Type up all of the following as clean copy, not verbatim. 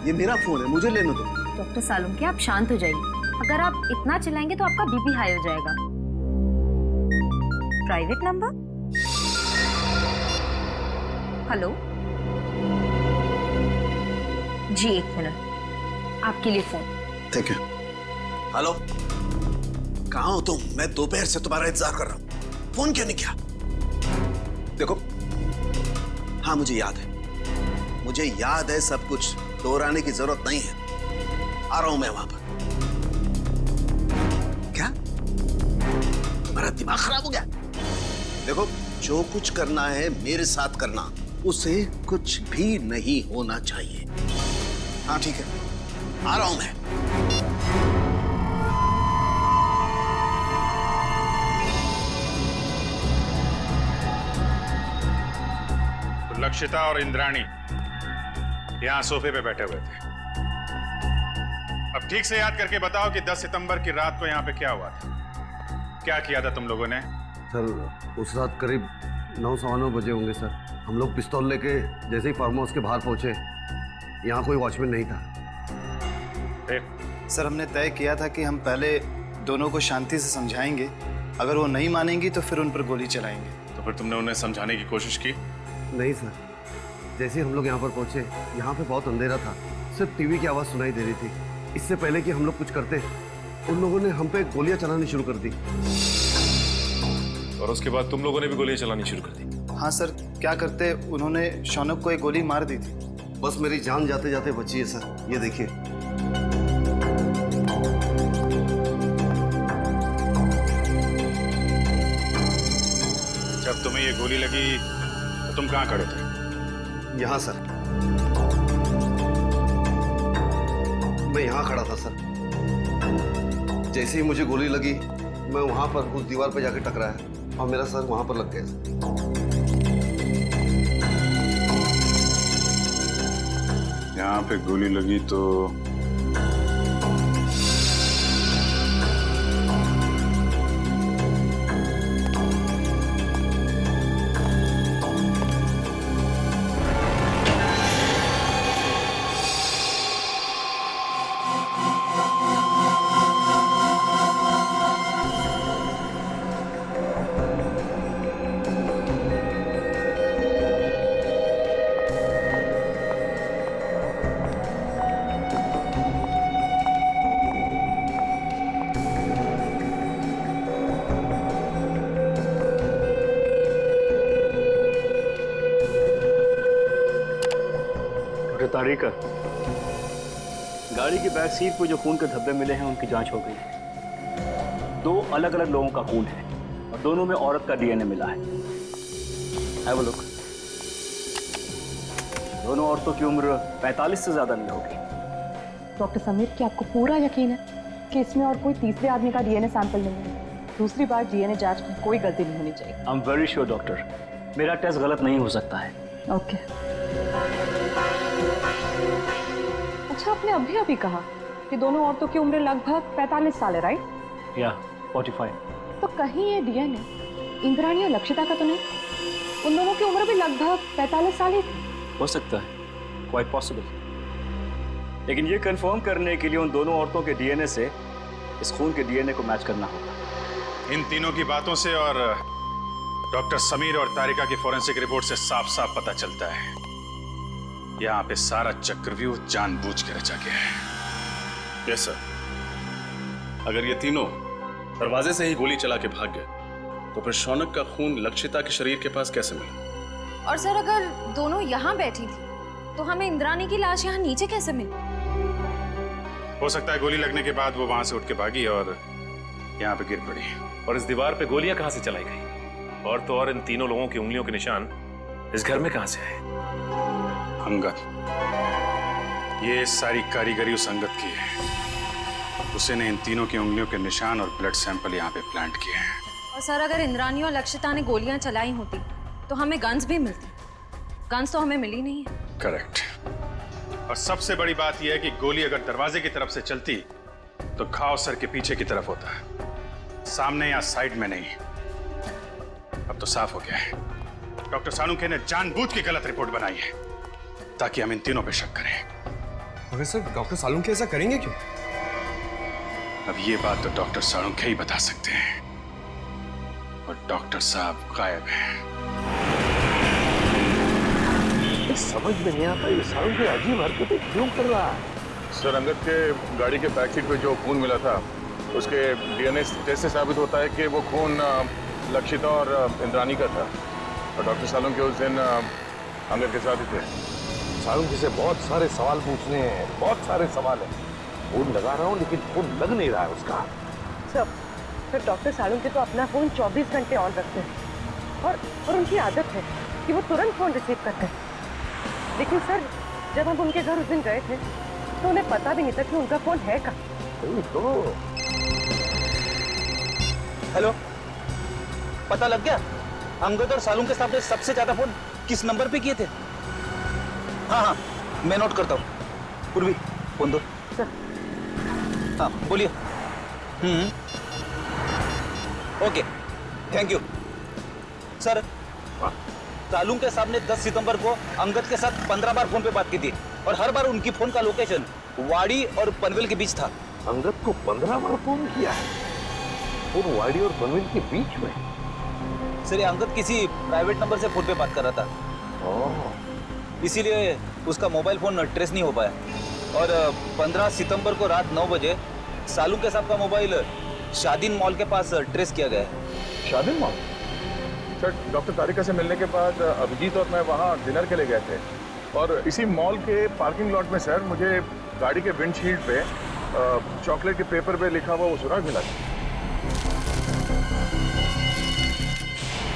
ये मेरा फोन है, मुझे लेने दो। डॉक्टर सालुंके, आप शांत हो जाइए। अगर आप इतना चिल्लाएंगे तो आपका बीपी हाई हो जाएगा। Private number? हेलो जी, 1 मिनट, आपके लिए फोन। ठीक है। हेलो, कहाँ हो तुम? मैं दोपहर से तुम्हारा इंतजार कर रहा हूँ, फोन क्यों नहीं किया? देखो, हाँ मुझे याद है सब कुछ, दोहराने की जरूरत नहीं है। आ रहा हूं मैं वहां पर। क्या तुम्हारा दिमाग खराब हो गया? देखो, जो कुछ करना है मेरे साथ करना, उसे कुछ भी नहीं होना चाहिए। हाँ ठीक है, आ रहा हूं मैं। तो लक्षिता और इंद्राणी यहां सोफे पे बैठे हुए थे। अब ठीक से याद करके बताओ कि 10 सितंबर की रात को यहां पे क्या हुआ था? क्या किया था तुम लोगों ने? सर, उस रात करीब 9-9:15 बजे होंगे सर। हम लोग पिस्तौल लेके जैसे ही फार्म हाउस के बाहर पहुंचे, यहाँ कोई वॉचमैन नहीं था। सर, हमने तय किया था कि हम पहले दोनों को शांति से समझाएंगे, अगर वो नहीं मानेंगी तो फिर उन पर गोली चलाएंगे। तो फिर तुमने उन्हें समझाने की कोशिश की? नहीं सर, जैसे ही हम लोग यहाँ पर पहुंचे, यहाँ पे बहुत अंधेरा था, सिर्फ टीवी की आवाज़ सुनाई दे रही थी। इससे पहले कि हम लोग कुछ करते, उन लोगों ने हम पे गोलियां चलानी शुरू कर दी। और उसके बाद तुम लोगों ने भी गोलियां चलानी शुरू कर दी? हाँ सर, क्या करते, उन्होंने शौनक को एक गोली मार दी थी। बस मेरी जान जाते जाते बची है सर, ये देखिए। जब तुम्हें ये गोली लगी तो तुम कहाँ खड़े थे? यहाँ सर, मैं यहाँ खड़ा था सर। जैसे ही मुझे गोली लगी, मैं वहां पर उस दीवार पर जाके टकराया और मेरा सर वहां पर लग गया। यहाँ पे गोली लगी तो तारिका, गाड़ी की बैक सीट पर जो खून के धब्बे मिले हैं उनकी जांच हो गई है। 2 अलग अलग लोगों का खून है और दोनों में औरत का डीएनए मिला है। Have a look. दोनों औरतों की उम्र 45 से ज्यादा नहीं होगी। डॉक्टर समीर, क्या आपको पूरा यकीन है कि इसमें और कोई तीसरे आदमी का डीएनए सैंपल नहीं है? दूसरी बार डीएनए जांच में कोई गलती नहीं होनी चाहिए। I am very sure doctor, मेरा टेस्ट गलत नहीं हो सकता है। ओके। अच्छा, आपने अभी कहा कि दोनों औरतों की उम्र लगभग 45 साल है, राइट? या 45। तो कहीं ये डीएनए इंद्राणी और लक्षिता का तो नहीं? उन दोनों की उम्र भी लगभग 45 साल ही थी। हो सकता है, क्वाइट पॉसिबल। लेकिन ये कंफर्म करने के लिए उन दोनों औरतों के डीएनए से इस खून के डीएनए को मैच करना होगा। इन तीनों की बातों से और डॉक्टर समीर और तारिका की फॉरेंसिक रिपोर्ट से साफ साफ पता चलता है, यहाँ पे सारा चक्रव्यूह जानबूझ के रचा गया है। Yes sir. अगर ये तीनों दरवाजे से ही गोली चला के भाग गए, तो फिर शौनक का खून लक्षिता के शरीर के पास कैसे मिला? और सर, अगर दोनों यहाँ बैठी थी तो हमें इंद्राणी की लाश यहाँ नीचे कैसे मिली? हो सकता है गोली लगने के बाद वो वहां से उठ के भागी और यहाँ पे गिर पड़ी। और इस दीवार पे गोलियां कहां से चलाई गई? और तो और इन तीनों लोगों की उंगलियों के निशान इस घर में कहां से आए? अंगद, ये सारी कारीगरी उस अंगद की है। उसी ने इन तीनों की उंगलियों के निशान और ब्लड सैंपल यहाँ पे प्लांट किए हैं। और सर, अगर इंद्राणी और लक्षिता ने गोलियां चलाई होती तो हमें गन्स भी मिलती। गन्स तो हमें मिली नहीं है। करेक्ट। और सबसे बड़ी बात यह है कि गोली अगर दरवाजे की तरफ से चलती तो घाव सर के पीछे की तरफ होता है, सामने या साइड में नहीं। अब तो साफ हो गया है, डॉक्टर सालुंके ने जानबूझ के गलत रिपोर्ट बनाई है ताकि हम इन तीनों पे शक करें। मगर सर डॉक्टर सालुंखे ऐसा करेंगे क्यों? अब ये बात तो डॉक्टर सालुंखे ही बता सकते हैं, और डॉक्टर साहब गायब हैं। समझ में नहीं आता ये सालुंखे अजीब हरकतें क्यों कर रहा है। सर, अंगद के गाड़ी के बैक सीट पे जो खून मिला था उसके डीएनए टेस्ट से साबित होता है कि वो खून लक्षिता और इंद्राणी का था, और डॉक्टर सालुंखे उस दिन अंगद के साथ ही थे। सालुंखे से बहुत सारे सवाल पूछने हैं, बहुत सारे सवाल हैं। फोन लगा रहा हूँ लेकिन फोन लग नहीं रहा है उसका। सर डॉक्टर सालुंखे तो अपना फोन 24 घंटे ऑन रखते हैं और उनकी आदत है कि वो तुरंत फोन रिसीव करते हैं। लेकिन सर जब हम उनके घर उस दिन गए थे तो उन्हें पता भी नहीं था कि उनका फोन है कहाँ। तो हेलो, पता लग गया अंगद और सालुंखे साहब ने सबसे ज्यादा फोन किस नंबर पे किए थे? हाँ हाँ, मैं नोट करता हूँ। पूर्वी फोन दो। हाँ बोलिए। Okay, thank you sir. Salunkhe साहब ने 10 सितंबर को अंगद के साथ 15 बार फोन पे बात की थी, और हर बार उनकी फोन का लोकेशन वाड़ी और पनवेल के बीच था। अंगद को 15 बार फोन किया है, और वाड़ी और पनवेल के बीच में। सर ये अंगद किसी प्राइवेट नंबर से फोन पे बात कर रहा था, इसीलिए उसका मोबाइल फोन ट्रेस नहीं हो पाया। और 15 सितंबर को रात 9 बजे सालुंखे साहब का मोबाइल शादीन मॉल के पास ट्रेस किया गया है। शादीन मॉल? सर, डॉक्टर तारिका से मिलने के बाद अभिजीत और मैं वहाँ डिनर के लिए गए थे, और इसी मॉल के पार्किंग लॉट में सर मुझे गाड़ी के विंडशील्ड पे चॉकलेट के पेपर पे लिखा हुआ वो सुराग मिला था,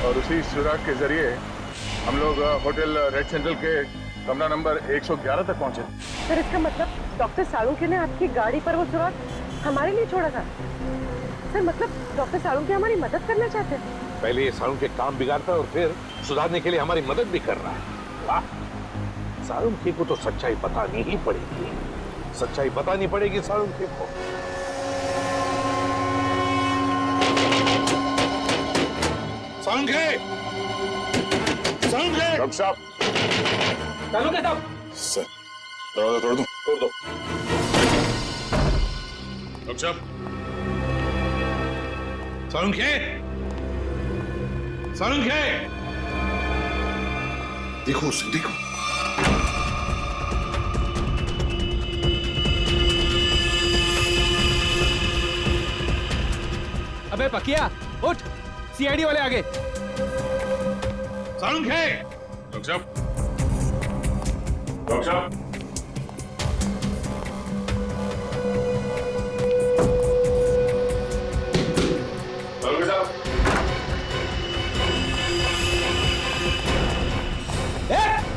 और उसी सुराग के जरिए हम लोग होटल रेड सेंट्रल के कमरा नंबर 111 तक पहुंचे। सर इसका मतलब डॉक्टर सालुंखे ने आपकी गाड़ी पर वो सुराग हमारे लिए छोड़ा था। सर मतलब डॉक्टर सालुंखे हमारी मदद करना चाहते हैं। पहले ये सालुंखे काम बिगाड़ता है और फिर सुधारने के लिए हमारी मदद भी कर रहा है। वाह, सालुंखे को तो सच्चाई बतानी ही पड़ेगी। सच्चाई बतानी पड़ेगी सालुंखे को। सालुंखे! सालुंखे! डॉक्टर साहब! सालुंखे साहब! सर, दरवाजा तोड़ दूं? तोड़ दो। डॉक्टर साहब! सालुंखे! सालुंखे! देखो उसे, देखो। अबे पकिया उठ, सीआईडी वाले आगे। सालुंखे! डॉक्टर साहब! डॉक्टर साहब! सालुंखे साहब!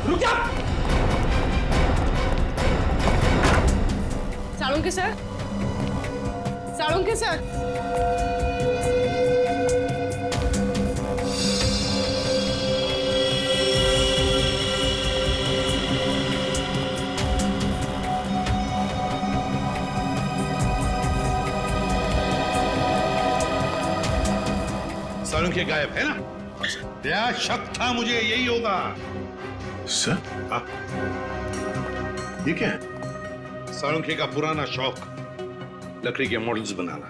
रुक जा! Salunkhe sir, Salunkhe sir. सालुंखे गायब है ना? क्या शक था मुझे यही होगा। सर? ये क्या है? सालुंखे का पुराना शौक, लकड़ी के मॉडल्स बनाना।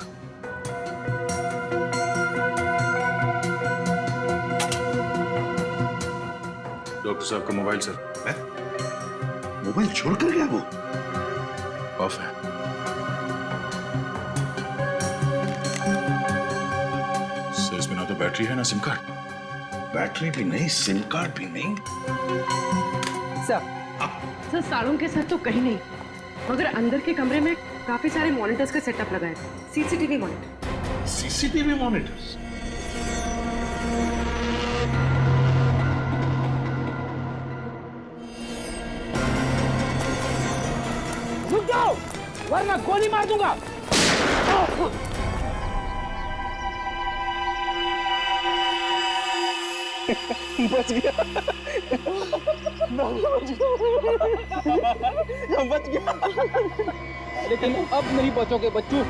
डॉक्टर साहब का मोबाइल सर। मोबाइल छोड़कर गया वो? ऑफ है। सर, इसमें ना तो बैटरी है ना सिम कार्ड। बैटरी भी नहीं, सिम कार्ड भी नहीं। सर सालुंखे सर तो कहीं नहीं, मगर अंदर के कमरे में काफी सारे मॉनिटर्स का सेटअप लगा है। CCTV monitor. CCTV monitors? रुक जाओ, वरना गोली मार दूंगा। बच गया। बच गया, लेकिन अब नहीं बचोगे बच्चों।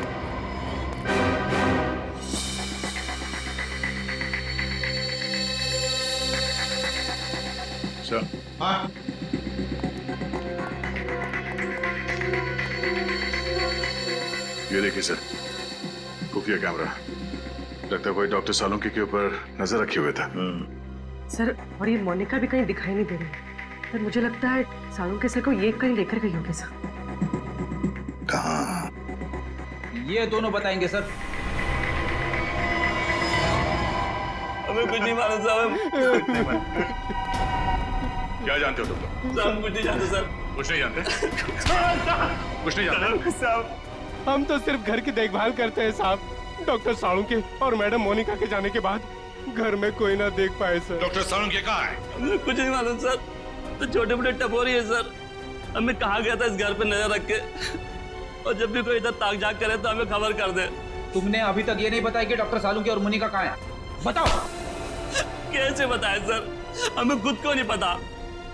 सर? हाँ? ये देखिए सर, खुफिया कैमरा। लगता है कोई डॉक्टर सालुंकी के ऊपर नजर रखे हुए था। सर, और ये मोनिका भी कहीं दिखाई नहीं दे रही। सर, मुझे लगता है सालुंके सर को ये कहीं लेकर गई होगी सर। कहाँ? ये दोनों बताएंगे सर। हमें कुछ नहीं मालूम साहब। क्या जानते हो तुम? साहब कुछ नहीं जानते सर। कुछ नहीं जानते? कुछ नहीं जानते साहब, हम तो सिर्फ घर की देखभाल करते हैं साहब। डॉक्टर सालुंके और मैडम मोनिका के जाने के बाद घर में कोई ना देख पाए सर। डॉक्टर सालुंके कहाँ है? हमें कुछ नहीं मालूम सर। तो छोटे मोटे टपोरी है सर। हमें कहा गया था इस घर पे नजर रख के, और जब भी कोई इधर ताक झाक करे तो हमें खबर कर दे। तुमने अभी तक ये नहीं बताया कि डॉक्टर सालुंके और मोनिका कहाँ है? बताओ। कैसे बताए सर? हमें खुद को नहीं पता।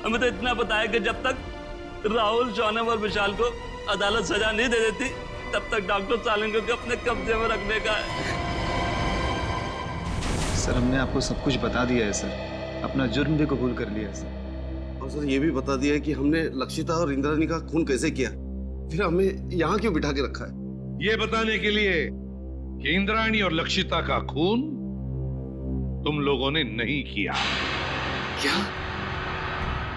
हमें तो इतना पता है कि जब तक राहुल, शौनम और विशाल को अदालत सजा नहीं दे देती, तब तक डॉक्टर सालुंके को अपने कब्जे में रखने का है। सर, हमने आपको सब कुछ बता दिया है सर। अपना जुर्म भी कबूल कर लिया है सर। और सर ये भी बता दिया है कि हमने लक्षिता और इंद्राणी का खून कैसे किया। फिर हमें यहाँ क्यों बिठा के रखा है? ये बताने के लिए कि इंद्राणी और लक्षिता का खून तुम लोगों ने नहीं किया। क्या?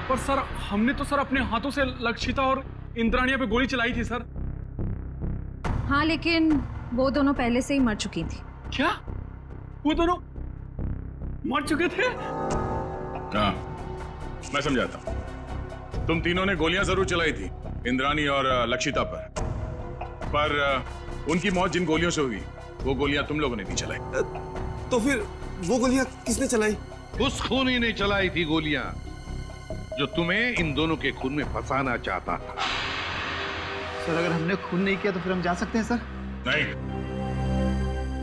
पर सर, हमने तो सर अपने हाथों से लक्षिता और इंद्राणिया पे गोली चलाई थी सर। हाँ, लेकिन वो दोनों पहले से ही मर चुकी थी। क्या? वो दोनों मर चुके थे? हाँ, मैं समझाता हूँ। तुम तीनों ने गोलियां जरूर चलाई थी इंद्राणी और लक्षिता पर उनकी मौत जिन गोलियों से हुई, वो गोलियां तुम लोगों ने नहीं चलाई। तो फिर वो गोलियां किसने चलाई? उस खूनी ने चलाई थी गोलियां जो तुम्हें इन दोनों के खून में फंसाना चाहता था। सर, अगर हमने खून नहीं किया तो फिर हम जा सकते हैं सर? नहीं,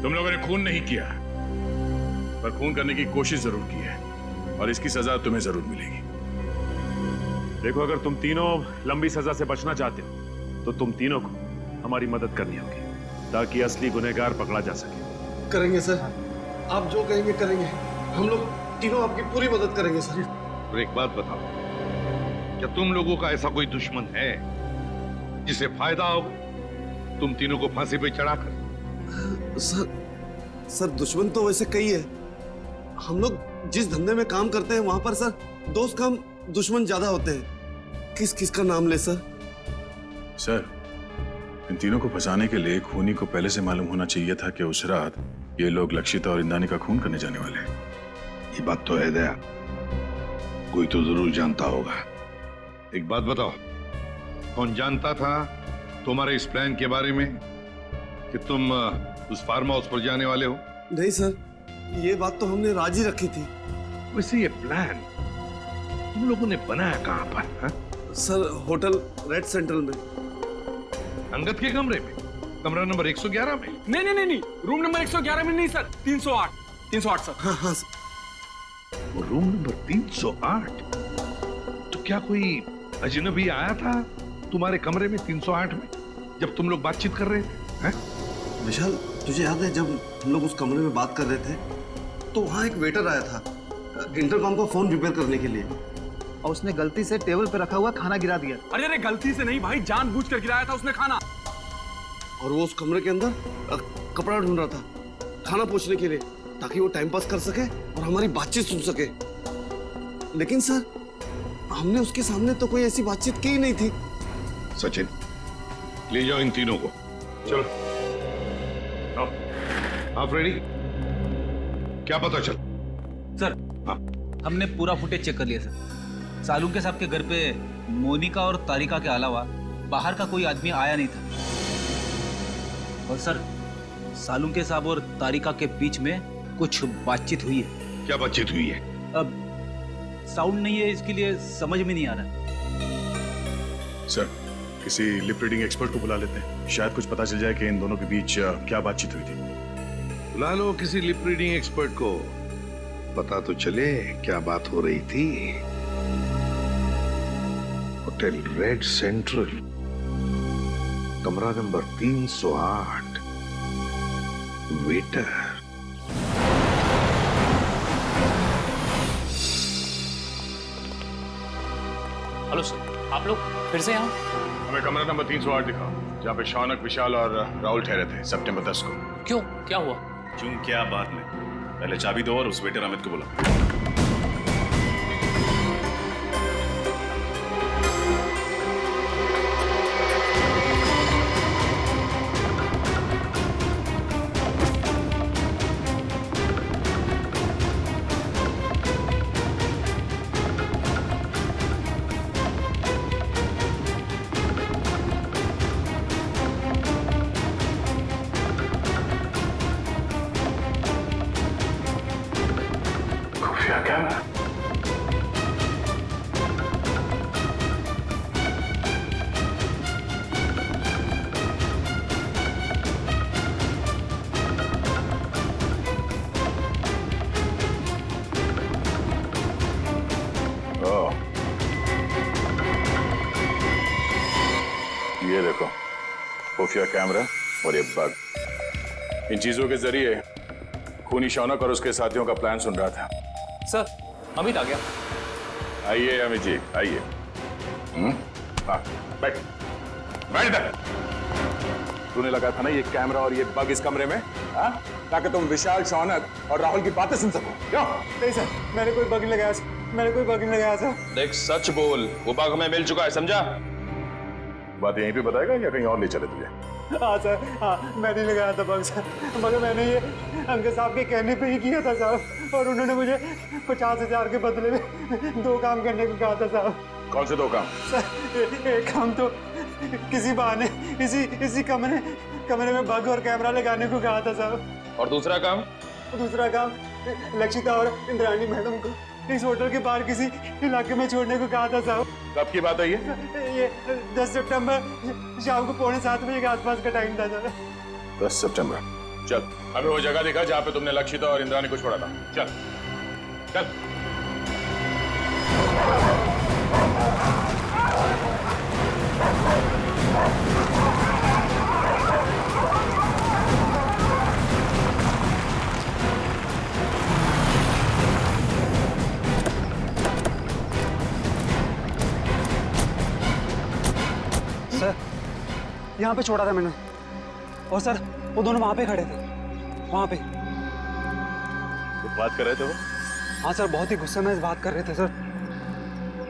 तुम लोगों ने खून नहीं किया, पर खून करने की कोशिश जरूर की है, और इसकी सजा तुम्हें जरूर मिलेगी। देखो, अगर तुम तीनों लंबी सजा से बचना चाहते हो तो तुम तीनों को हमारी मदद करनी होगी, ताकि असली गुनहगार पकड़ा जा सके। करेंगे सर, आप जो कहेंगे करेंगे। हम लोग तीनों आपकी पूरी मदद करेंगे सर। और एक बात बताओ, क्या तुम लोगों का ऐसा कोई दुश्मन है जिसे फायदा हो तुम तीनों को फांसी पे चढ़ाकर? सर दुश्मन तो वैसे कई है। हम लोग जिस धंधे में काम करते हैं वहां पर सर दोस्त कम दुश्मन ज्यादा होते हैं। किस किस का नाम ले सर? सर, इन तीनों को फंसाने के लिए खूनी को पहले से मालूम होना चाहिए था कि उस रात ये लोग लक्षिता और इंद्राणी का खून करने जाने वाले हैं। ये बात तो है दया, कोई तो जरूर जानता होगा। एक बात बताओ, कौन जानता था तुम्हारे इस प्लान के बारे में कि तुम उस फार्म हाउस पर जाने वाले हो? नहीं सर, ये बात तो हमने राजी रखी थी। वैसे ये प्लान तुम लोगों ने बनाया कहां पर? हा? सर, होटल रेड सेंट्रल में। अंगद के कमरे में? कमरा नंबर 111 में? नहीं, रूम नंबर 111 में नहीं सर, 308 सर। हाँ सर। वो रूम नंबर 308? तो क्या कोई अजनबी आया था तुम्हारे कमरे में 308 में जब तुम लोग बातचीत कर रहे थे? है? विशाल, तुझे याद है जब हम लोग उस कमरे में बात कर रहे थे तो वहाँ एक वेटर आया था इंटरकॉम का फोन रिपेयर करने के लिए, और उसने गलती से टेबल पे रखा हुआ खाना गिरा दिया। अरे गलती से नहीं भाई, जानबूझकर गिराया था उसने खाना। और वो उस कमरे के अंदर कपड़ा ढूंढ रहा था खाना पोंछने के लिए, ताकि वो टाइम पास कर सके और हमारी बातचीत सुन सके। लेकिन सर, हमने उसके सामने तो कोई ऐसी बातचीत की ही नहीं थी। सचिन, ले जाओ इन तीनों को। चलो, आप रेडी? क्या पता चल? सर, हमने पूरा फुटेज चेक कर लिया सर। सालुंके साहब के घर पे मोनिका और तारिका के अलावा बाहर का कोई आदमी आया नहीं था। और सर, सालुंके साहब और तारिका के बीच में कुछ बातचीत हुई है। क्या बातचीत हुई है? अब साउंड नहीं है, इसके लिए समझ में नहीं आ रहा। सर, किसी लिप रीडिंग एक्सपर्ट को बुला लेते हैं, शायद कुछ पता चल जाए कि इन दोनों के बीच क्या बातचीत हुई थी। बुला लो किसी लिप रीडिंग एक्सपर्ट को, पता तो चले क्या बात हो रही थी। होटल रेड सेंट्रल, कमरा नंबर 308, वेटर। हेलो सर, आप लोग फिर से यहाँ? हमें कमरा नंबर 308 दिखाओ। जहाँ पे शौनक, विशाल और राहुल ठहरे थे सितंबर 10 को। क्यों, क्या हुआ? क्यों क्या बाद में, पहले चाबी दो और उस वेटर अमित को बुला। ये देखो, खुफिया कैमरा और ये बग। इन चीजों के जरिए खूनी शौनक और उसके साथियों का प्लान सुन रहा था। सर, अमित आ गया। आइए अमित जी, आइए। हाँ, बैठ बैठ इधर। तूने लगाया था ना ये कैमरा और ये बग इस कमरे में, हाँ? ताकि तुम विशाल, शौनक और राहुल की बातें सुन सको। क्यों? नहीं सर, मैंने कोई बग नहीं लगाया सर, मैंने कोई बग नहीं लगाया सर। देख, सच बोल, वो बग हमें मिल चुका है, समझा? बात यहीं पे बताएगा या कहीं और ले चले तुझे? हाँ सर, हाँ, मैंने लगाया था बग सर, मगर मैंने ये अंकल साहब के कहने पे ही किया था साहब, और उन्होंने मुझे 50,000 के बदले में 2 काम करने को कहा था साहब। कौन से 2 काम? सर, एक काम तो किसी बहाने इसी कमरे में बग और कैमरा लगाने को कहा था साहब। और दूसरा काम? दूसरा काम लक्षिता और इंद्राणी मैडम को इस होटल के बाहर किसी इलाके में छोड़ने को कहा था साहब। कब की बात है ये? ये 10 सितंबर शाम को 6:45 बजे के आसपास का टाइम था सर। 10 सितंबर। चल, अभी वो जगह दिखा जहाँ पे तुमने लक्षिता और इंद्राणी को छोड़ा था। चल चल। सर, यहाँ पे छोड़ा था मैंने, और सर वो दोनों वहाँ पे खड़े थे, वहाँ पे। तो बात कर रहे थे वो? हाँ सर, बहुत ही गुस्से में बात कर रहे थे सर।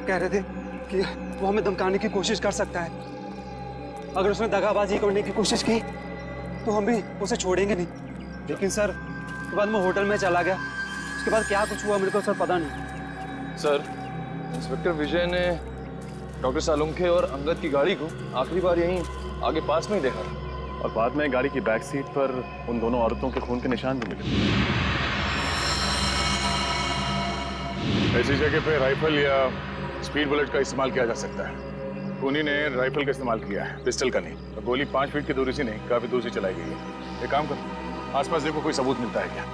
कह रहे थे कि वो हमें धमकाने की कोशिश कर सकता है, अगर उसने दगाबाजी करने की कोशिश की तो हम भी उसे छोड़ेंगे नहीं। लेकिन सर बाद में होटल में चला गया, उसके बाद क्या कुछ हुआ मेरे को सर पता नहीं। सर, इंस्पेक्टर विजय ने डॉक्टर सालुंखे और अंगद की गाड़ी को आखिरी बार यहीं आगे पास में ही देखा था, और बाद में गाड़ी की बैक सीट पर उन दोनों औरतों के खून के निशान भी मिले। ऐसी जगह पे राइफल या स्पीड बुलेट का इस्तेमाल किया जा सकता है। खूनी ने राइफल का इस्तेमाल किया है, पिस्टल का नहीं। तो गोली 5 फीट की दूरी से नहीं, काफी दूर से चलाई गई है। एक काम करो, आसपास देखो कोई सबूत मिलता है क्या।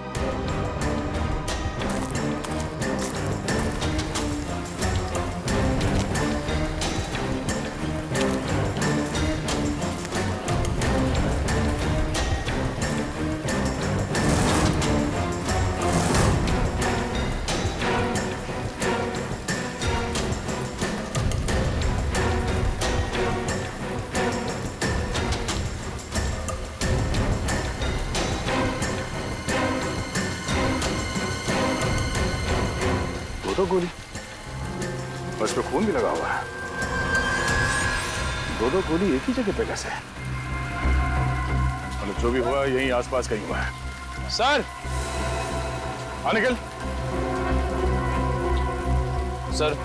तो गोली और इस पे खून भी लगा हुआ है। 2 गोली एक ही जगह पे कैसे? मतलब जो भी हुआ यहीं आसपास कहीं हुआ है। सर, निकल। सर,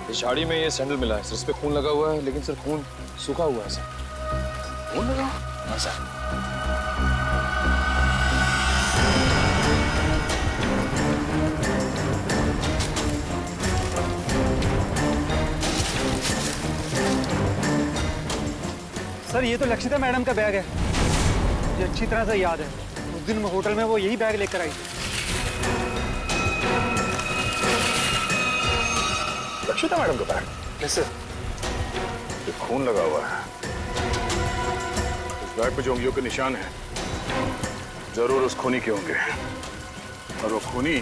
इस झाड़ी में ये सैंडल मिला है सर, इस पे खून लगा हुआ है, लेकिन सर खून सूखा हुआ है सर। खून लगा? हाँ सर। सर, ये तो लक्षिता मैडम का बैग है, मुझे अच्छी तरह से याद है। उस दिन होटल में वो यही बैग लेकर आई थी। लक्षिता मैडम का बैग? कैसे? ये खून लगा हुआ है, इस बैग पे जो उंगलियों के निशान हैं जरूर उस खूनी के होंगे। और वो खूनी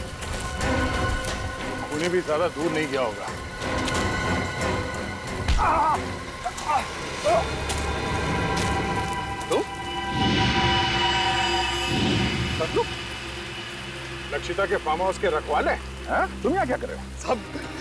भी ज्यादा दूर नहीं गया होगा। तुम लक्षिता के फार्म हाउस के रखवाले हैं? तुम यहाँ क्या कर रहे हो?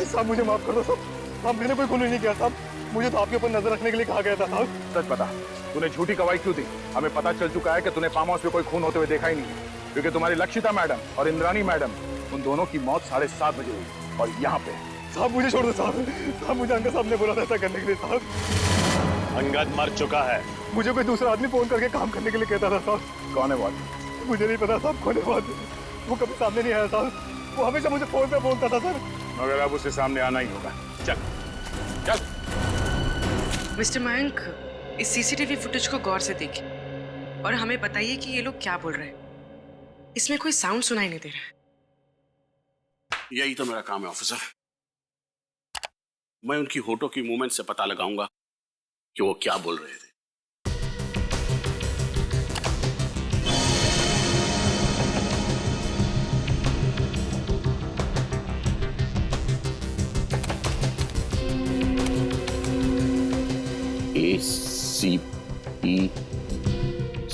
साहब मुझे माफ कर दो साहब, मैंने कोई खून नहीं किया साहब, मुझे तो आपके ऊपर नजर रखने के लिए कहा गया था साहब। सच बता, तूने झूठी गवाही क्यों दी? हमें पता चल चुका है कि तूने फार्म हाउस में कोई खून होते हुए देखा ही नहीं, क्योंकि तुम्हारी लक्षिता मैडम और इंद्राणी मैडम, उन दोनों की मौत 7:30 बजे हुई और यहाँ पे। साहब मुझे छोड़ दो साहब, मुझे अंकल साहब ने बोला था ऐसा करने के लिए साहब। अंगद मर चुका है। मुझे कोई दूसरा आदमी फोन करके काम करने के लिए कहता था साहब। कौन है वो आदमी? मुझे नहीं पता साहब, कौन है वो आदमी? वो कभी सामने नहीं आया साहब, वो हमेशा मुझे फोन पे बोलता था सर। मगर अब उसे सामने आना ही होगा। चल चल। मिस्टर मयंक, इस सीसीटीवी फुटेज को गौर से देखिए और हमें बताइए कि ये लोग क्या बोल रहे हैं। इसमें कोई साउंड सुनाई नहीं दे रहा है। यही तो मेरा काम है ऑफिसर। मैं उनकी होठों की मूवमेंट से पता लगाऊंगा कि वो क्या बोल रहे थे। ACP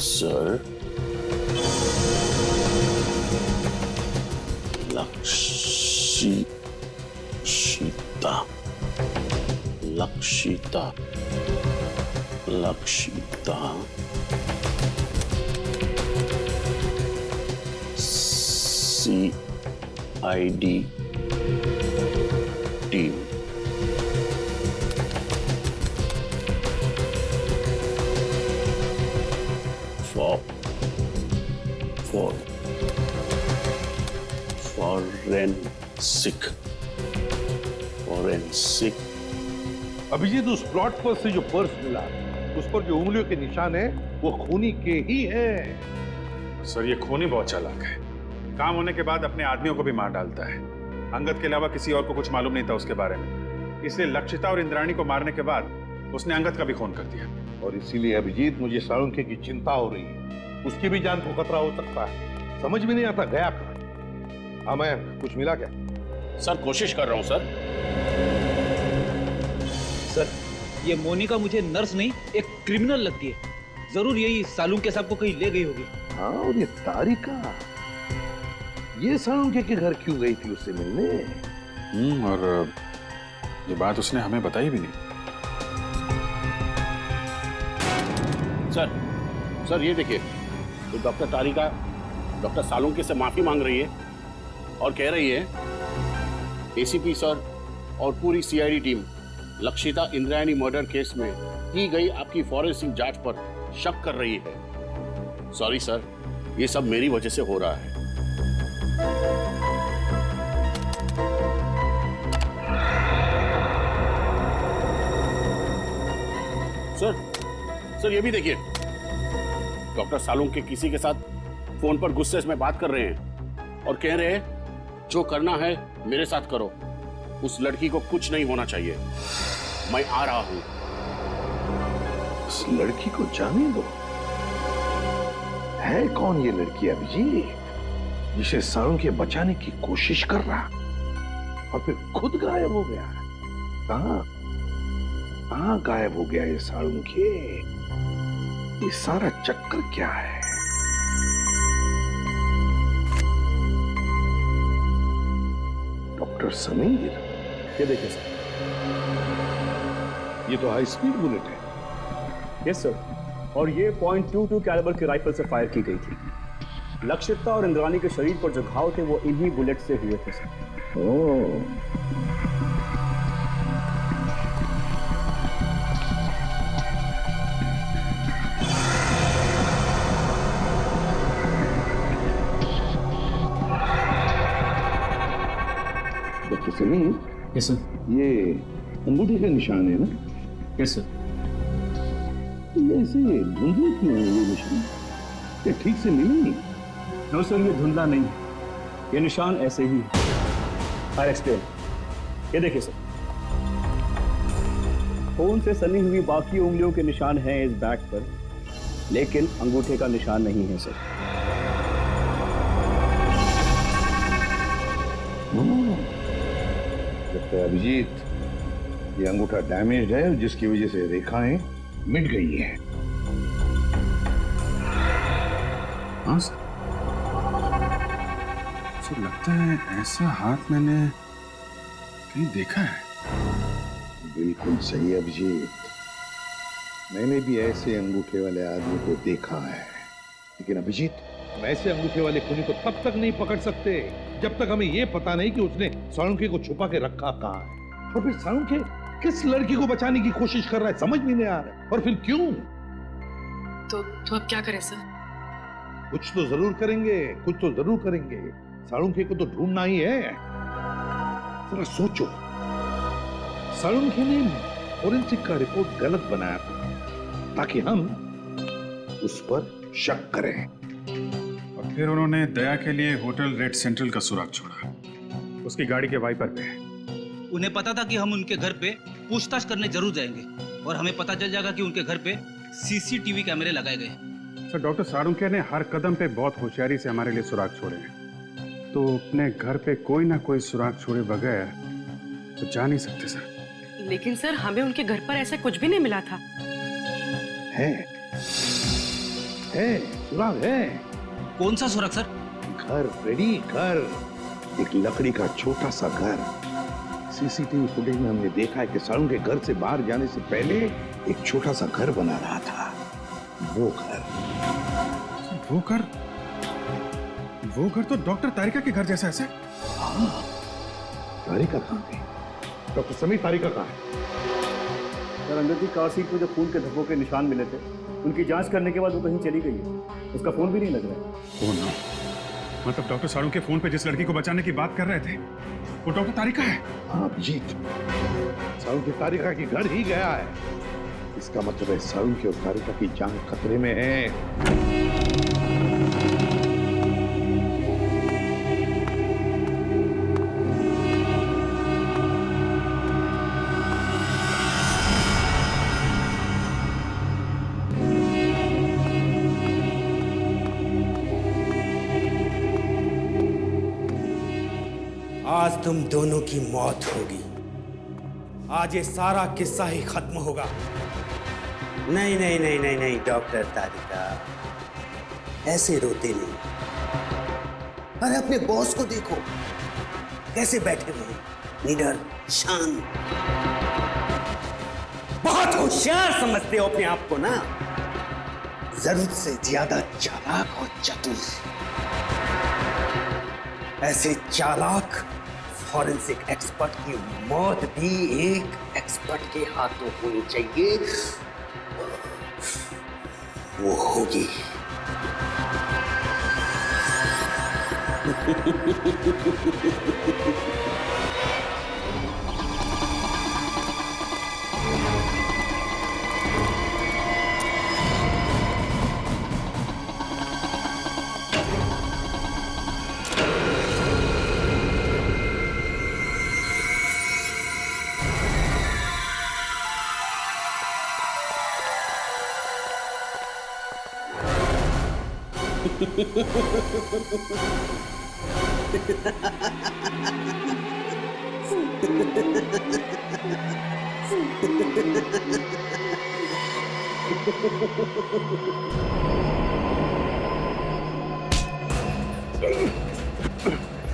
sir, Lakshita CID team. Forensic. Abhijeet, उस प्लॉट पर से जो पर्स मिला, उस पर जो उंगलियों के निशान है वो खूनी के ही हैं। सर, ये खूनी बहुत चालाक है। काम होने के बाद अपने आदमियों को भी मार डालता है। अंगद के अलावा किसी और को कुछ मालूम नहीं था उसके बारे में, इसलिए लक्षिता और इंद्राणी को मारने के बाद उसने अंगद का भी खून कर दिया। और इसीलिए अभिजीत, मुझे साळुंखे की चिंता हो रही है। उसकी भी जान को खतरा हो सकता है। समझ में नहीं आता गया कहाँ। हाँ, मैं कुछ मिला क्या? सर, कोशिश कर रहा हूं सर। सर, ये मोनिका मुझे नर्स नहीं, एक क्रिमिनल लगती है। जरूर यही साळुंखे साहब को कहीं ले गई होगी। हाँ, और ये तारिका, ये साळुंखे के घर क्यों गई थी उससे मिलने? और ये बात उसने हमें बताई भी नहीं। सर ये देखिए, तो डॉक्टर तारिका डॉक्टर साळुंखे से माफी मांग रही है और कह रही है ACP सर और पूरी CID team Lakshita Indrayani murder case में की गई आपकी फॉरेंसिक जांच पर शक कर रही है। सॉरी सर, ये सब मेरी वजह से हो रहा है। सर ये भी देखिए, डॉक्टर साळुंखे किसी के साथ फोन पर गुस्से में बात कर रहे हैं और कह रहे हैं जो करना है मेरे साथ करो, उस लड़की को कुछ नहीं होना चाहिए। मैं आ रहा हूं। उस लड़की को जाने दो। है कौन ये लड़की अभिजीत, जिसे साळुंखे बचाने की कोशिश कर रहा और फिर खुद गायब हो गया? कहां गायब हो गया ये साळुंखे? ये सारा चक्कर क्या है? डॉक्टर समीर, ये देखिए सर, ये तो हाई स्पीड बुलेट है। यस सर, और ये .22 कैलिबर की राइफल से फायर की गई थी। लक्षिता और इंद्राणी के शरीर पर जो घाव थे वो इन्हीं बुलेट से हुए थे sir. Oh, doctor Sameer. Yes sir. ये अंगूठे के निशान है ना? Yes sir. ये ऐसे धुंधले क्यों है ये निशान? ये ठीक से मिले नहीं? नो सर, ये धुंधला नहीं है, ये निशान ऐसे ही है। I explain. ये देखिए सर, खून से सनी हुई बाकी उंगलियों के निशान हैं इस बैग पर, लेकिन अंगूठे का निशान नहीं है सर। डॉक्टर अभिजीत, ये अंगूठा डैमेज्ड है जिसकी वजह से रेखाएं मिट गई हैं। हाँ सर। सर लगता है ऐसा हाथ मैंने कहीं देखा है। बिल्कुल सही अभिजीत, मैंने भी ऐसे अंगूठे वाले आदमी को देखा है। लेकिन अभिजीत, हम ऐसे अंगूठे वाले खूनी को तब तक नहीं पकड़ सकते जब तक हमें यह पता नहीं कि उसने साळुंखे को छुपा के रखा कहाँ है, और फिर साळुंखे किस लड़की को बचाने की कोशिश कर रहा है समझ में नहीं आ रहा है, और फिर क्यों। तो अब क्या करें सर? कुछ तो जरूर करेंगे, कुछ तो जरूर करेंगे। साळुंखे को तो ढूंढना ही है। जरा सोचो, साळुंखे ने फोरेंसिक का रिपोर्ट गलत बनाया था ताकि हम उस पर शक करें, और फिर उन्होंने दया के लिए होटल रेड सेंट्रल का सुराग छोड़ा, उसकी गाड़ी के वाइपर पे। उन्हें पता था कि हम उनके घर पे पूछताछ करने जरूर जाएंगे और हमें पता चल जाएगा कि उनके घर पे सीसीटीवी कैमरे लगाए गए। सर डॉक्टर साळुंखे ने हर कदम पे बहुत होशियारी से हमारे लिए सुराग छोड़े हैं, तो अपने घर पे कोई ना कोई सुराग छोड़े बगैर तो जा नहीं सकते सर। लेकिन सर हमें उनके घर पर ऐसा कुछ भी नहीं मिला था। है सुराग है। कौन सा सुराग सर? घर रेडी, घर, एक लकड़ी का छोटा सा घर। सीसीटीवी फुटेज में हमने देखा है कि साळुंखे घर से बाहर जाने से पहले एक छोटा सा घर बना रहा था। वो घर तो डॉक्टर तारिका के घर जैसा है सर। हाँ, तारिका कहाँ गई? डॉक्टर समीर, तारिका कहाँ है? सर अंदर की कार सीट पे जो खून के धब्बों के निशान मिले थे, उनकी जांच करने के बाद वो कहीं चली गई है। उसका फोन भी नहीं लग रहा है। फोन ना, मतलब डॉक्टर साळुंखे फोन पे जिस लड़की को बचाने की बात कर रहे थे वो डॉक्टर तारिका है। हाँ अभिजीत, साळुंखे तारिका के घर ही गया है। इसका मतलब है साळुंखे और तारिका की जान खतरे में है। आज तुम दोनों की मौत होगी। आज ये सारा किस्सा ही खत्म होगा। नहीं नहीं नहीं नहीं नहीं डॉक्टर तारिका, ऐसे रोते नहीं। अरे अपने बॉस को देखो, कैसे बैठे हुए हैं, निडर, शांत। बहुत होशियार समझते हो अपने आप को ना, जरूरत से ज्यादा चालाक और चतुर। ऐसे चालाक फॉरेंसिक एक्सपर्ट की मौत भी एक एक्सपर्ट के हाथों होनी चाहिए। वो होगी।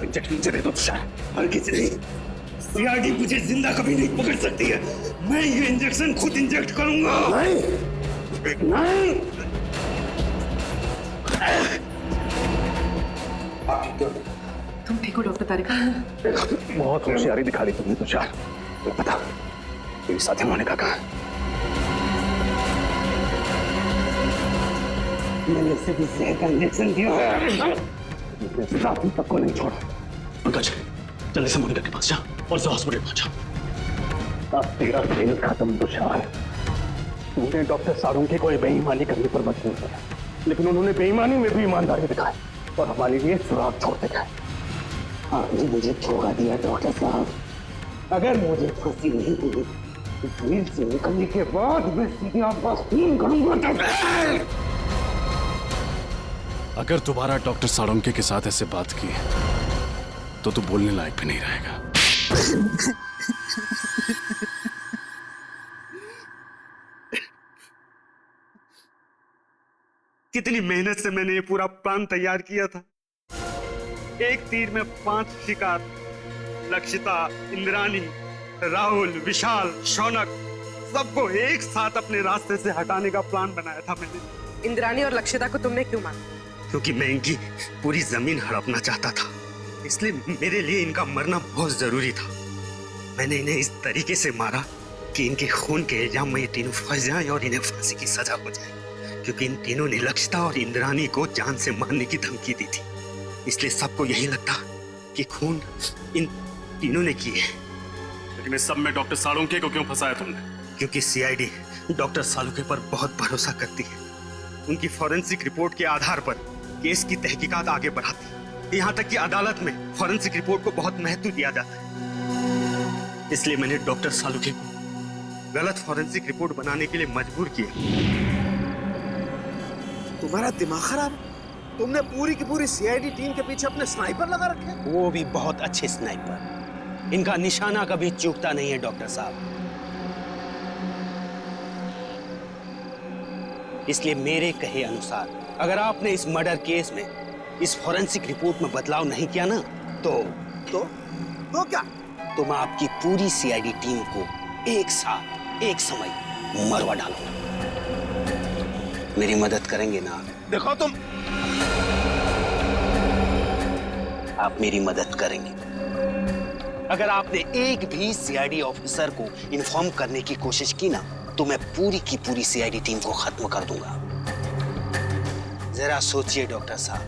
इंजेक्शन दे दो तुषार। और किसी नहीं, सीआईडी मुझे जिंदा कभी नहीं पकड़ सकती है। मैं ये इंजेक्शन खुद इंजेक्ट करूंगा। नहीं नहीं। तुम ठीक हो डॉक्टर तारिका? बहुत होशियारी दिखा दी तुमने तुषार। बता, तेरी साथी मोनिका कहाँ है? मैंने उसे भी जहर का इंजेक्शन दिया है। साथी तक को नहीं छोड़ा। पंकज, जल्दी से मोनिका के पास जा और उसे हॉस्पिटल पहुंचा। अब तेरा खेल खत्म तुषार। तूने डॉक्टर साळुंखे को बेईमानी करने पर मजबूर किया, लेकिन उन्होंने बेईमानी में भी ईमानदारी दिखाई और हमारे लिए सुराग छोड़ते गए। आपने मुझे धोखा दिया डॉक्टर साहब। अगर मुझे फांसी नहीं हुई तो जेल से निकलने के बाद मैं सीधे आपका खून करूंगा। अगर दोबारा डॉक्टर साळुंखे के साथ ऐसे बात की तो तू बोलने लायक भी नहीं रहेगा। कितनी मेहनत से मैंने ये पूरा प्लान तैयार किया था। एक तीर में 5 शिकार, लक्षिता, इंद्राणी, राहुल, विशाल, शौनक, सबको एक साथ अपने रास्ते से हटाने का प्लान बनाया था मैंने। इंद्राणी और लक्षिता को तुमने क्यों मारा? क्योंकि मैं इनकी पूरी जमीन हड़पना चाहता था, इसलिए मेरे लिए इनका मरना बहुत जरूरी था। मैंने इन्हें इस तरीके से मारा कि इनके खून के इल्जाम में ये तीनों फंस जाएं और इन्हें फांसी की सजा हो जाए, क्योंकि इन तीनों ने लक्षिता और इंद्राणी को जान से मारने की धमकी दी थी। इसलिए सबको यही लगता कि खून इन तीनों ने किए। लेकिन इस सब में डॉक्टर साळुंखे को क्यों फंसाया तुमने? क्योंकि सीआईडी डॉक्टर साळुंखे पर बहुत भरोसा करती है। उनकी फॉरेंसिक रिपोर्ट के आधार पर केस की तहकीकात आगे बढ़ाती है। यहाँ तक कि अदालत में फॉरेंसिक रिपोर्ट को बहुत महत्व दिया जाता है। इसलिए मैंने डॉक्टर साळुंखे को गलत फॉरेंसिक रिपोर्ट बनाने के लिए मजबूर किया। तुम्हारा दिमाग खराब? तुमने पूरी की पूरी सीआईडी टीम के पीछे अपने स्नाइपर लगा रखे? वो भी बहुत अच्छे स्नाइपर। इनका निशाना कभी चूकता नहीं है डॉक्टर साहब। इसलिए मेरे कहे अनुसार अगर आपने इस मर्डर केस में इस फॉरेंसिक रिपोर्ट में बदलाव नहीं किया ना तो क्या? तो मैं आपकी पूरी सीआईडी टीम को एक साथ एक समय मरवा डालूंगा। मेरी मदद करेंगे ना? देखो तुम, आप मेरी मदद करेंगे। अगर आपने एक भी सीआईडी ऑफिसर को इन्फॉर्म करने की कोशिश की ना तो मैं पूरी की पूरी सीआईडी टीम को खत्म कर दूंगा। जरा सोचिए डॉक्टर साहब,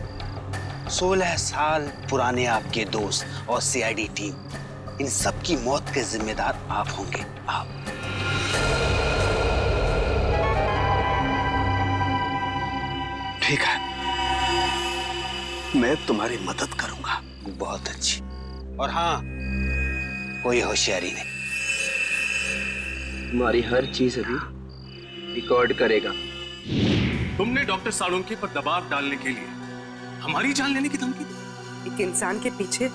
16 साल पुराने आपके दोस्त और सीआईडी टीम, इन सब की मौत के जिम्मेदार आप होंगे। आप ठीक है, मैं तुम्हारी मदद करूंगा। बहुत अच्छी। और हाँ, कोई होशियारी नहीं। तुम्हारी हर चीज अभी रिकॉर्ड करेगा। तुमने डॉक्टर साळुंखे पर दबाव डालने के लिए हमारी जान लेने की धमकी दी। एक इंसान के पीछे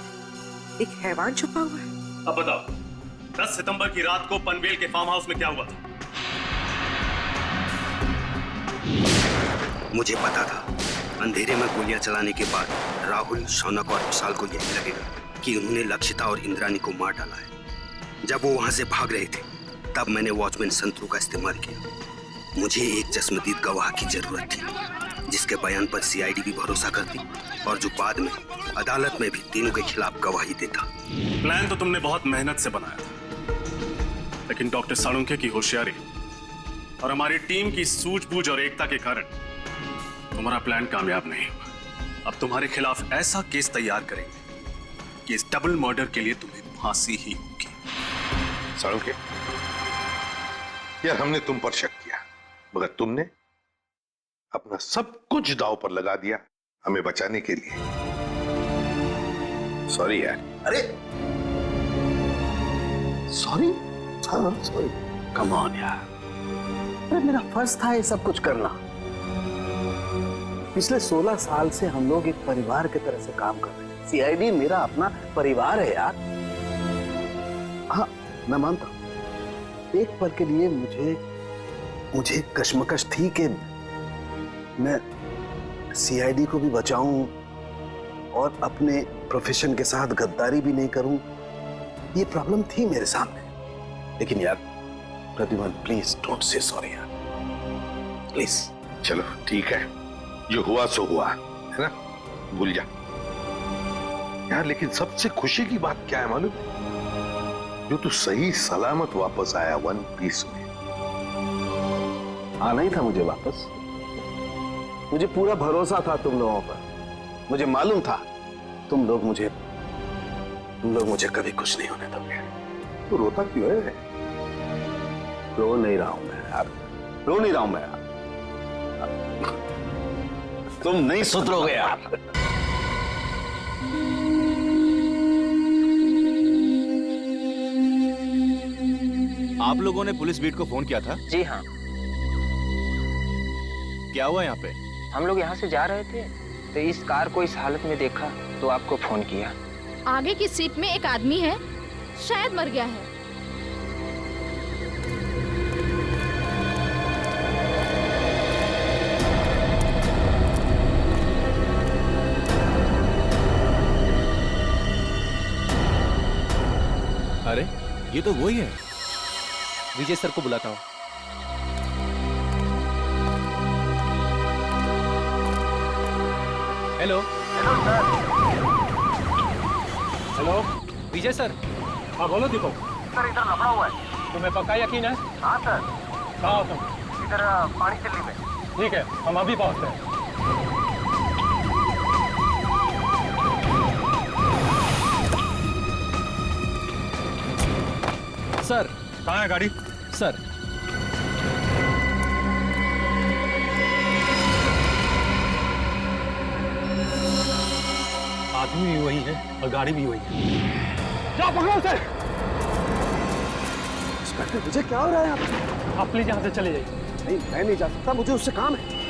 एक हैवान छुपा हुआ है। अब बताओ, 10 सितंबर की रात को पनवेल के फार्म हाउस में क्या हुआ था? मुझे पता था अंधेरे में गोलियां चलाने के बाद राहुल, शौनक और विशाल को यही लगेगा कि उन्होंने लक्षिता और इंद्राणी को मार डाला है। जब वो वहां से भाग रहे थे तब मैंने वॉचमैन संतरू का इस्तेमाल किया। मुझे एक चश्मदीद गवाह की जरूरत थी जिसके बयान पर सीआईडी भी भरोसा करती और जो बाद में अदालत में भी तीनों के खिलाफ गवाही देता। प्लान तो तुमने बहुत मेहनत से बनाया था, लेकिन डॉक्टर साळुंखे की होशियारी और हमारी टीम की सूझबूझ और एकता के कारण तुम्हारा प्लान कामयाब नहीं हुआ। अब तुम्हारे खिलाफ ऐसा केस तैयार करेंगे कि इस डबल मर्डर के लिए तुम्हें फांसी ही होगी। साळुंखे, यार हमने तुम पर शक किया, मगर तुमने अपना सब कुछ दांव पर लगा दिया हमें बचाने के लिए। सॉरी यार। अरे सॉरी? हाँ सॉरी। कम ऑन यार। अरे मेरा फर्ज था ये सब कुछ करना। पिछले 16 साल से हम लोग एक परिवार की तरह से काम कर रहे हैं। सीआईडी मेरा अपना परिवार है यार। हाँ मैं मानता हूं, एक पल के लिए मुझे कश्मकश थी कि मैं सीआईडी को भी बचाऊं और अपने प्रोफेशन के साथ गद्दारी भी नहीं करूं। ये प्रॉब्लम थी मेरे सामने। लेकिन यार प्रतिभा, प्लीज डोंट से सॉरी यार, प्लीज। चलो ठीक है, जो हुआ सो हुआ, है ना, भूल जा यार। लेकिन सबसे खुशी की बात क्या है मालूम? जो तू सही सलामत वापस आया वन पीस में। आना ही था मुझे वापस। मुझे पूरा भरोसा था तुम लोगों पर। मुझे मालूम था तुम लोग मुझे कभी कुछ नहीं होने दोगे। तो रोता क्यों है? रो नहीं रहा हूं मैं यार, रो नहीं रहा हूं मैं यार। तुम नहीं सुधरोगे यार। आप लोगों ने पुलिस बीट को फोन किया था? जी हाँ। क्या हुआ यहाँ पे? हम लोग यहाँ से जा रहे थे तो इस कार को इस हालत में देखा तो आपको फोन किया। आगे की सीट में एक आदमी है, शायद मर गया है। अरे ये तो वही है। विजय सर को बुलाता हूँ। Hello hello sir. हेलो विजय सर। हाँ बोलो दीपक। सर इधर लफड़ा हुआ है। तुम्हें पक्का यकीन है? हाँ सर। कहाँ हो तुम? इधर पानी चिल्ली में। ठीक है, हम अभी पहुँचते हैं। सर कहाँ है गाड़ी? सर आदमी भी वही है और गाड़ी भी वही है। जाओ पकड़ो उसे। इंस्पेक्टर विजय क्या हो रहा है यहाँ पे? आप प्लीज यहाँ से चले जाइए। नहीं, मैं नहीं जा सकता, मुझे उससे काम है।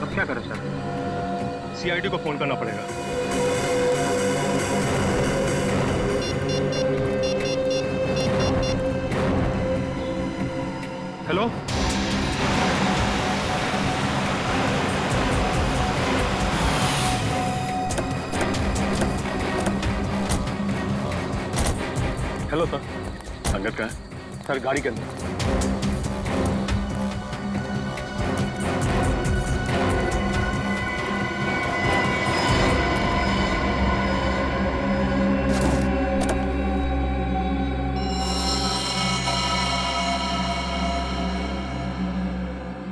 अब क्या करें सर? सीआईडी को फोन करना पड़ेगा। Hello hello sir. अंगद कहाँ है? सर गाड़ी के अंदर।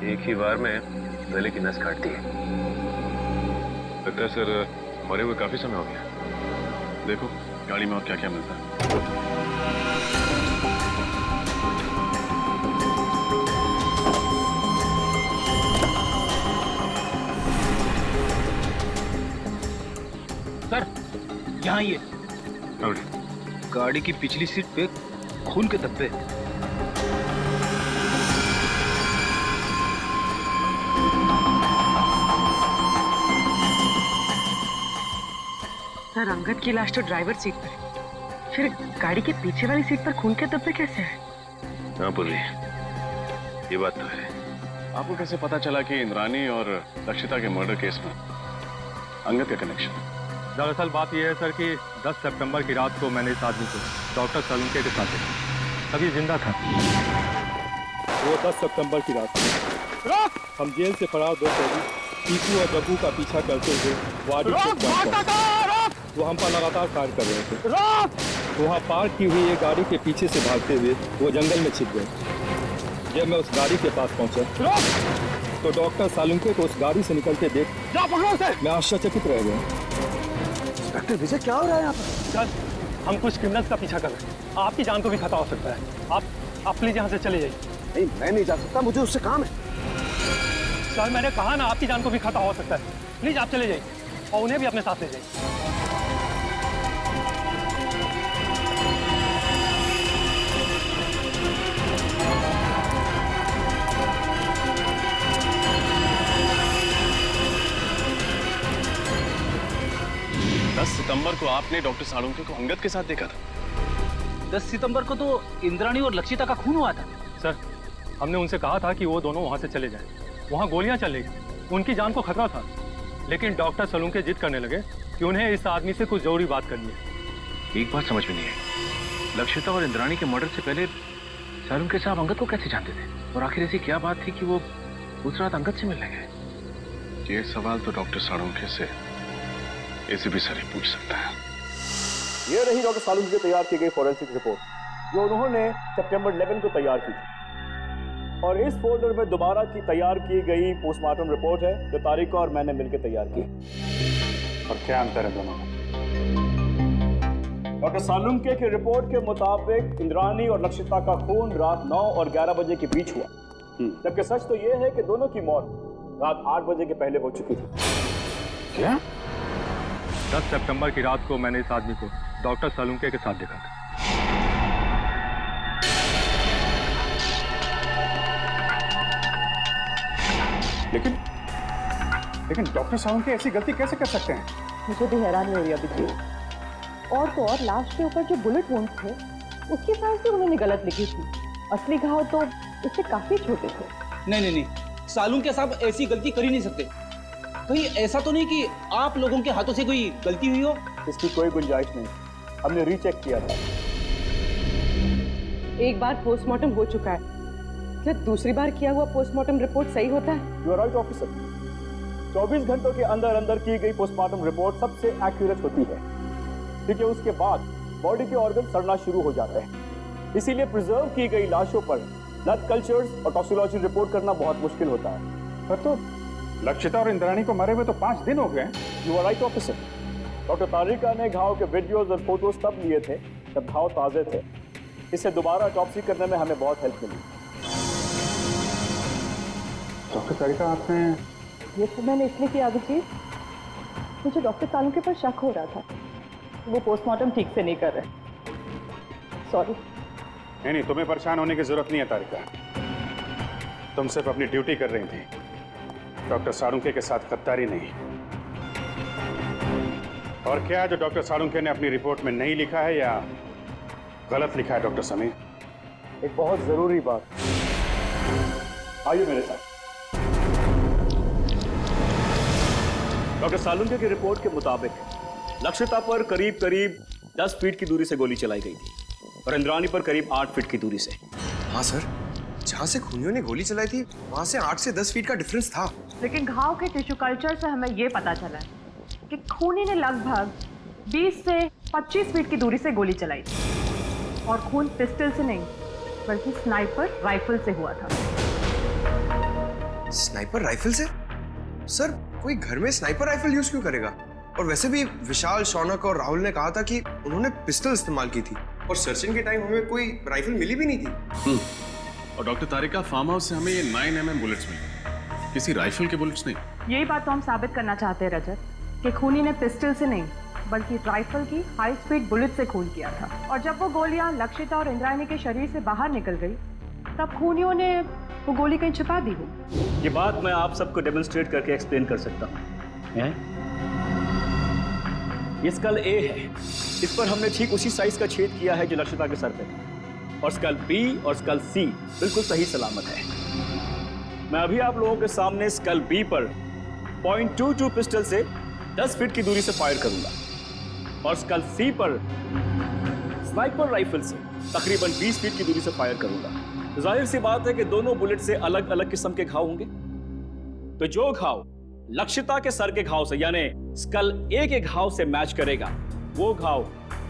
एक ही बार में गले की नस काट दी है। लगता है सर मरे हुए काफी समय हो गया। देखो गाड़ी में और क्या क्या मिलता है। सर यहाँ ये गाड़ी की पिछली सीट पे खून के धब्बे। सर अंगद की लाश तो ड्राइवर सीट पर है, फिर गाड़ी के पीछे वाली सीट पर खून के धब्बे कैसे हैं? हाँ पूर्वी, ये बात तो है। आपको कैसे पता चला कि इंद्रानी और लक्षिता के मर्डर केस में अंगद का कनेक्शन? दरअसल बात यह है सर कि 10 सितंबर की रात को मैंने इस आदमी को डॉक्टर सलूंके के साथ देखा। तभी जिंदा था। वो 10 सितंबर की रात हम जेल से फरार दो कैदी टीकू और जग्गू का पीछा करते हुए वाडी वो हम पर लगातार फायर कर रहे थे। वहाँ पार्क की हुई एक गाड़ी के पीछे से भागते हुए वो जंगल में छिप गए। जब मैं उस गाड़ी के पास पहुंचा तो डॉक्टर सालुंके को उस गाड़ी से निकलते देख मैं आश्चर्यचकित रह गया। इंस्पेक्टर विजय क्या हो रहा है यहाँ पर? सर हम कुछ क्रिमिनल्स का पीछा कर रहे हैं। आपकी जान को भी खतरा हो सकता है। आप प्लीज यहाँ से चले जाइए। नहीं, मैं नहीं जा सकता, मुझे उससे काम है। सर मैंने कहा ना आपकी जान को भी खतरा हो सकता है। प्लीज आप चले जाइए और उन्हें भी अपने साथ ले जाइए। 10 सितंबर को आपने डॉक्टर सालुंके को अंगद के साथ देखा था। 10 सितंबर को तो इंद्राणी और लक्षिता का खून हुआ था। सर हमने उनसे कहा था कि वो दोनों वहां से चले जाएं। वहां गोलियां चल रही थी, उनकी जान को खतरा था। लेकिन डॉक्टर सलूंके जिद करने लगे कि उन्हें इस आदमी से कुछ जरूरी बात करनी है। एक बात समझ में नहीं आई, लक्षिता और इंद्राणी के मर्डर से पहले सालुंके साहब अंगद को कैसे जानते थे? और आखिर ऐसी क्या बात थी कि वो उस रात अंगद से मिलने गए? ये सवाल तो डॉक्टर सालुंके से एसीपी सर ही पूछ सकता है। ये रही डॉक्टर सालुंके की तैयार की गई फॉरेंसिक रिपोर्ट जो उन्होंने सितंबर 11 को तैयार की थी। और इस फोल्डर में दोबारा की तैयार की गई पोस्टमार्टम रिपोर्ट है जो तारिका और मैंने मिलकर तैयार की। और क्या अंतर है दोनों में? डॉक्टर सालुंके की रिपोर्ट के मुताबिक इंद्राणी और लक्षिता का खून रात 9 और 11 बजे के बीच हुआ, जबकि सच तो यह है कि दोनों की मौत रात 8 बजे के पहले हो चुकी थी। क्या? 10 सितंबर की रात को मैंने इस आदमी को डॉक्टर सालुंके के साथ देखा था। लेकिन डॉक्टर सालुंके ऐसी गलती कैसे कर सकते हैं? मुझे भी हैरानी हो रही है अभी। और तो और लाश के ऊपर जो बुलेट वुंड थे उसकी साइज भी उन्होंने गलत लिखी थी। असली घाव तो इससे काफी छोटे थे। नहीं, सालुंखे साहब ऐसी गलती कर ही नहीं सकते। कहीं ऐसा तो नहीं कि आप लोगों के हाथों से कोई गलती हुई हो? इसकी कोई गुंजाइश नहीं, हमने रीचेक किया था। एक बार पोस्टमार्टम हो चुका है, क्या दूसरी बार किया हुआ पोस्टमार्टम रिपोर्ट सही होता है? यू आर राइट ऑफिसर, 24 घंटों के अंदर अंदर की गई पोस्टमार्टम रिपोर्ट सबसे एक्यूरेट होती है, क्योंकि उसके बाद बॉडी के ऑर्गन सड़ना शुरू हो जाते हैं। इसीलिए प्रिजर्व की गई लाशों पर ब्लड कल्चर्स और टॉक्सिकोलॉजी रिपोर्ट करना बहुत मुश्किल होता है। पर तो लक्षिता और इंद्राणी को मरे हुए तो 5 दिन हो गए। You are right officer, doctor Tarika ने घाव के वीडियोस और फोटोज तब लिए थे जब घाव ताजे थे। इससे दोबारा ऑटोप्सी करने में हमें बहुत हेल्प मिली। डॉक्टर तारिका, आपने ये सब मैंने इसलिए किया अभिजीत, मुझे डॉक्टर सालुंखे पर शक हो रहा था, वो पोस्टमार्टम ठीक से नहीं कर रहे। सॉरी। नहीं, तुम्हें परेशान होने की जरूरत नहीं है तारिका। तुम सिर्फ अपनी ड्यूटी कर रही थी, डॉक्टर सालुंखे के साथ गद्दारी नहीं। और क्या जो डॉक्टर सालुंखे ने अपनी रिपोर्ट में नहीं लिखा है या गलत लिखा है डॉक्टर समीर? एक बहुत जरूरी बात, आइए मेरे साथ। डॉक्टर सालुंखे की रिपोर्ट के मुताबिक लक्षिता पर करीब 10 फीट की दूरी से गोली चलाई गई थी और इंद्राणी पर करीब 8 फीट की दूरी से। हाँ सर, जहाँ से खूनियों ने गोली चलाई थी वहाँ से 8 से 10 फीट का डिफरेंस था। लेकिन घाव के टिश्यू कल्चर से हमें ये पता चला है कि खूनी ने लगभग 20 से 25 फीट की दूरी से गोली चलाई थी और खून पिस्टल से नहीं बल्कि स्नाइपर राइफल से हुआ था। स्नाइपर राइफल से? सर, कोई घर में स्नाइपर राइफल यूज क्यों करेगा? और वैसे भी विशाल, शौनक और राहुल ने कहा था कि उन्होंने पिस्टल इस्तेमाल की थी और सर्चिंग के टाइम हमें कोई राइफल मिली भी नहीं थी। और डॉक्टर तारिका, फार्म हाउस से हमें ये 9mm बुलेट्स मिले, किसी राइफल के बुलेट्स नहीं। यही बात तो हम साबित करना चाहते हैं रजत, कि खूनी ने पिस्टल से नहीं बल्कि राइफल की हाई स्पीड बुलेट से खून किया था। और जब वो गोलियां लक्षिता और इंद्राणी के शरीर से बाहर निकल गई तब खूनियों ने वो गोली कहीं छिपा दी हो। ये बात मैं आप सबको डेमोन्स्ट्रेट करके एक्सप्लेन कर सकता हूँ। ये स्कल ए है, इस पर हमने ठीक उसी साइज का छेद किया है जो लक्षिता के सर पे था। और स्कल बी और स्कल सी बिल्कुल सही सलामत है। मैं अभी आप लोगों के सामने स्कल बी पर .22 पिस्टल से 10 फीट की दूरी से फायर करूंगा और स्कल सी पर स्नाइपर राइफल से तकरीबन 20 फीट की दूरी से फायर करूंगा। जाहिर सी बात है कि दोनों बुलेट से अलग अलग किस्म के घाव होंगे। तो जो घाव लक्षिता के सर के घाव से यानी स्कल ए के घाव से मैच करेगा वो घाव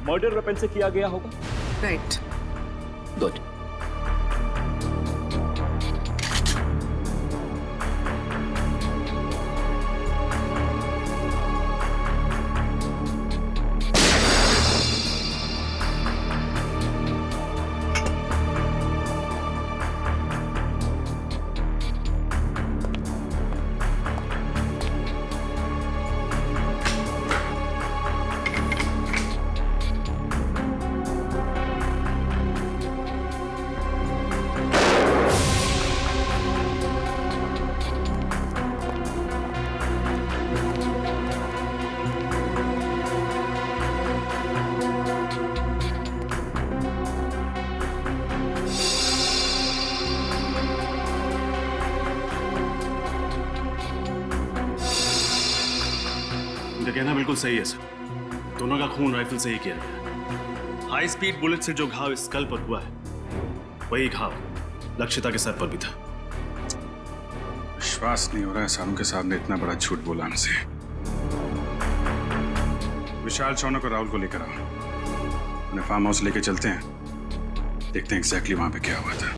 मर्डर वेपन से किया गया होगा। राइट। गुड। कहना बिल्कुल सही है सर, दोनों का खून राइफल से ही किया गया। हाई स्पीड बुलेट से जो घाव स्कल पर हुआ है वही घाव लक्षिता के सर पर भी था। विश्वास नहीं हो रहा है सालुंखे साहब ने इतना बड़ा झूठ बोला हमसे। विशाल, शौनक और राहुल को लेकर आओ, उन्हें फार्म हाउस लेके चलते हैं, देखते हैं एग्जैक्टली वहां पे क्या हुआ था।